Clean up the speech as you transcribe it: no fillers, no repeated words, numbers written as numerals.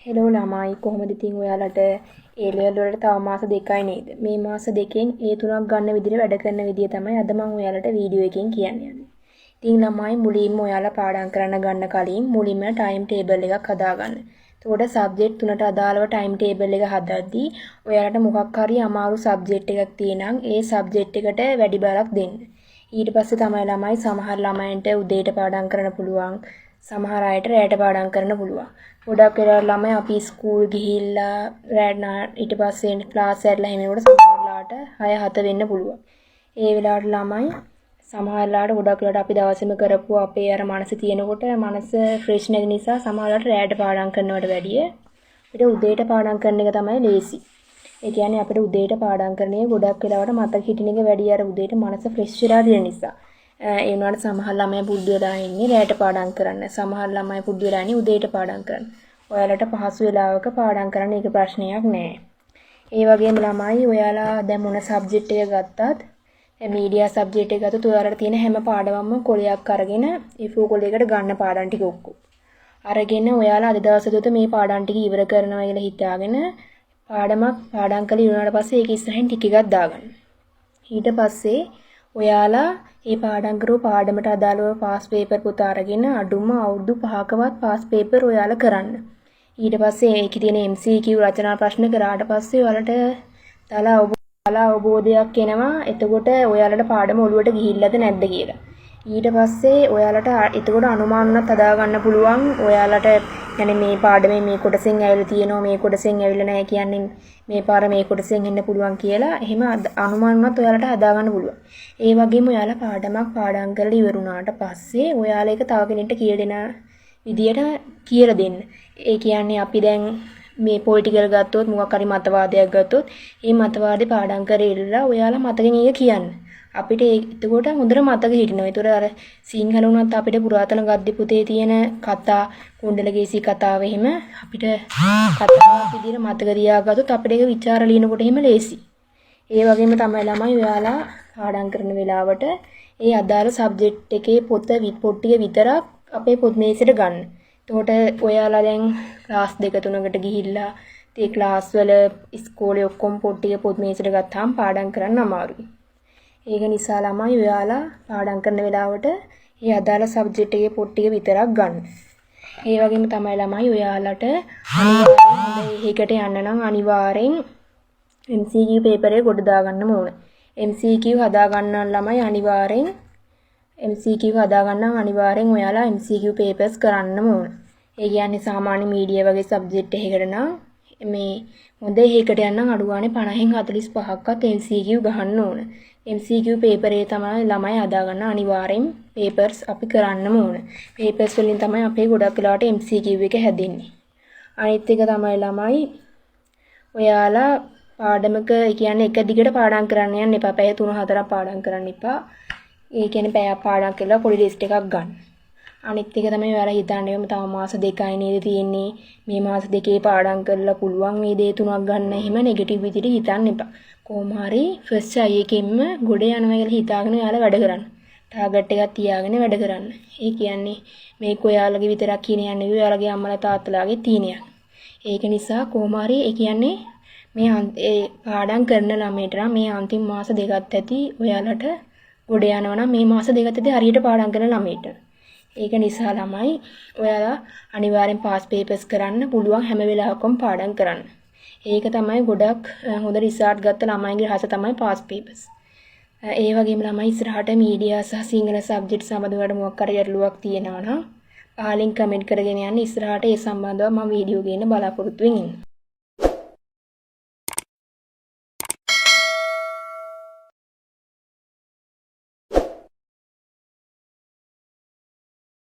Hello ළමයි කොහොමද ඉතින් ඔයාලට ඒ ලෙවල් වලට තව මාස දෙකයි නේද? මේ මාස දෙකෙන් ඒ තුනක් ගන්න විදිහට වැඩ කරන විදිය තමයි අද මම ඔයාලට වීඩියෝ එකෙන් කියන්න යන්නේ. ඉතින් ළමයි මුලින්ම ඔයාලා පාඩම් කරන්න ගන්න කලින් මුලින්ම ටයිම් ටේබල් එකක් හදාගන්න. එතකොට සබ්ජෙක්ට් තුනට අදාළව ටයිම් ටේබල් එක හදද්දී ඔයාලට මොකක් හරි අමාරු සබ්ජෙක්ට් එකක් තියෙනම් ඒ සබ්ජෙක්ට් එකට වැඩි බරක් දෙන්න. ඊට පස්සේ තමයි ළමයි සමහර ළමයින්ට උදේට පාඩම් කරන්න පුළුවන්. සමහර අයට රැයට පාඩම් කරන්න පුළුවන්. ගොඩක් වෙලාවට ළමයි අපි ස්කූල් ගිහිල්ලා රැට ඊට පස්සේ ක්ලාස් එකටලා එනකොට සමහරලාට 6-7 වෙන්න පුළුවන්. ඒ වෙලාවට ළමයි සමහරලාට ගොඩක් වෙලාවට අපි දවසේම කරපුව අපේ අර මනස තියෙනකොට මනස ෆ්‍රෙෂ් නැති නිසා සමහරලාට රැයට පාඩම් කරනවට වැඩිය අපිට උදේට පාඩම් කරන එක තමයි ලේසි. ඒ කියන්නේ අපිට උදේට පාඩම් කරන්නේ ගොඩක් වෙලාවට මතක හිටින එක වැඩි අර උදේට මනස ෆ්‍රෙෂ් වෙලා තියෙන නිසා. ඒ වුණාට සමහර ළමයි පුරුදු වෙලා ඉන්නේ රැයට පාඩම් කරන්න. සමහර ළමයි පුරුදු වෙලා ඉන්නේ උදේට පාඩම් කරන්න. ඔයාලට පහසු වෙලාවක පාඩම් කරන්න ඒක ප්‍රශ්නයක් නෑ. ඒ වගේම ළමයි ඔයාලා දැන් මොන සබ්ජෙක්ට් එක ගත්තත් මීඩියා සබ්ජෙක්ට් එක ගත්තොත් ඔයාලට තියෙන හැම පාඩමක්ම කොලයක් අරගෙන ඉෆෝ කොලයකට ගන්න පාඩම් ටික ඔක්කොම. අරගෙන ඔයාලා අද දවසේ තුත මේ පාඩම් ටික ඉවර කරනවා කියලා හිතාගෙන පාඩම් කරලා ඉවරනාට පස්සේ ඒක ඉස්සරහින් ටික එකක් දාගන්න. ඊට පස්සේ ඔයාලා මේ පාඩම් කරපු පාඩමට අදාළව පාස් පේපර් පොත අරගෙන අඩුම අවුරුදු 5කවත් පාස් පේපර් ඔයාලා කරන්න. ඊට පස්සේ ඒකේ තියෙන MCQ රචනා ප්‍රශ්න කරාට පස්සේ ඔයාලට තල අවබෝධයක් එනවා. එතකොට ඔයාලට පාඩම ඔළුවට ගිහිල්ලාද නැද්ද කියලා. ඊට පස්සේ ඔයාලට එතකොට අනුමානවත් හදා ගන්න පුළුවන්. ඔයාලට يعني මේ පාඩමේ මේ කොටසෙන් ඇවිල්ලා තියෙනවා මේ කොටසෙන් ඇවිල්ලා නැහැ කියන්නේ මේ පාර මේ කොටසෙන් එන්න පුළුවන් කියලා එහෙම අනුමානවත් ඔයාලට හදා ගන්න පුළුවන්. ඒ වගේම ඔයාලා පාඩමක් පාඩම් කරලා ඉවරුණාට පස්සේ ඔයාලා ඒක තව කෙනෙක්ට කියලා දෙන විදියට කියලා දෙන්න. ඒ කියන්නේ අපි දැන් මේ පොලිටිකල් ගත්තොත් මොකක් හරි මතවාදයක් ගත්තොත් මේ මතවාදේ පාඩම් කරලා ඉවරලා ඔයාලා මතකෙන් ඒක කියන්න. අපිට එතකොට හොඳට මතක හිටිනවා. ඒතර අර සිංහල වුණත් අපිට පුරාතන ගද්‍ය පොතේ තියෙන කතා කුණ්ඩලකේසි කතාව එහෙම අපිට කතාවක් විදිහට මතක තියාගත්තොත් අපිට ඒක විචාර ලියනකොට එහෙම ලේසි. ඒ වගේම තමයි ළමයි ඔයාලා පාඩම් කරන වෙලාවට ඒ අදාළ සබ්ජෙක්ට් එකේ පොත් ටික විතරක් අපේ පොත් මේසෙට ගන්න. එතකොට ඔයාලා දැන් ක්ලාස් 2-3කට ගිහිල්ලා ඒ ක්ලාස් වල ඉස්කෝලේ ඔක්කොම පොත් ටික පොත් මේසෙට ගත්තාම පාඩම් කරන්න අමාරුයි. ඒක නිසා ළමයි ඔයාලා පාඩම් කරන වෙලාවට ඒ අදාළ සබ්ජෙක්ට් එකේ පොත් ටික විතරක් ගන්න. ඒ වගේම තමයි ළමයි ඔයාලට අනිවාර්යෙන් ඒකට යන්න නම් අනිවාර්යෙන් MCQ පේපර් එක ගොඩ දාගන්න ඕන. MCQ හදා ගන්න ළමයි අනිවාර්යෙන් MCQ හදා ගන්න අනිවාර්යෙන් ඔයාලා MCQ papers කරන්න ඕන. ඒ කියන්නේ සාමාන්‍ය මීඩියා වගේ සබ්ජෙක්ට් එකකට නම් මේ හොඳ එකකට යන්න අඩු ගානේ 50න් 45ක්වත් MCQ ගහන්න ඕන. MCQ paper එක තමයි ළමයි හදා ගන්න අනිවාර්යෙන් papers අපි කරන්න ඕන. papers වලින් තමයි අපේ ගොඩක් වෙලාවට MCQ එක හැදෙන්නේ. අනිත් එක තමයි ළමයි ඔයාලා පාඩමක කියන්නේ එක දිගට පාඩම් කරන්න යන්න එපා. පැය 3-4ක් පාඩම් කරන්න එපා. ඒ කියන්නේ පැයක් පාඩම් කරලා පොඩි ටෙස්ට් එකක් ගන්න. අනිත් එක තමයි ඔයාලා හිතන්නේ තව මාස 2යි නේද තියෙන්නේ. මේ මාස 2 පාඩම් කරලා පුළුවන් මේ දේ 3ක් ගන්න. එහෙම නෙගටිව් විදිහට හිතන්න එපා. කොහොම හරි ෆස්ට් අය එකෙන්ම ගොඩ යනවා කියලා හිතාගෙන ඔයාලා වැඩ කරන්න. ටාගට් එකක් තියාගෙන වැඩ කරන්න. ඒ කියන්නේ මේක ඔයාලගේ විතරක් කියන යන්නේ නෙවෙයි ඔයාලගේ අම්මලා තාත්තලාගේ තීනයක්. ඒක නිසා කොහොම හරි ඒ කියන්නේ මේ පාඩම් කරන ළමයට මේ අන්තිම මාස දෙකක් ඇති ඔයාලට ගොඩ යනවා නම් මේ මාස දෙකක් ඇති හරියට පාඩම් කරන ළමයට. ඒක නිසා ළමයි ඔයාලා අනිවාර්යෙන් පාස් පේපර්ස් කරන්න පුළුවන් හැම වෙලාවකම පාඩම් කරන්න. ඒක තමයි ගොඩක් හොඳ රිසල්ට් ගත්ත ළමයිගේ රහස තමයි පාස් පේපර්ස්. ඒ වගේම ළමයි ඉස්සරහට මීඩියා සහ සිංහල සබ්ජෙක්ට් සම්බන්ධව මොකක් හරි ගැටලුවක් තියෙනවා නම් පහලින් කමෙන්ට් කරගෙන යන්න ඉස්සරහට ඒ සම්බන්ධව මම වීඩියෝ ගේන්න බලාපොරොත්තු වෙමින් ඉන්නවා.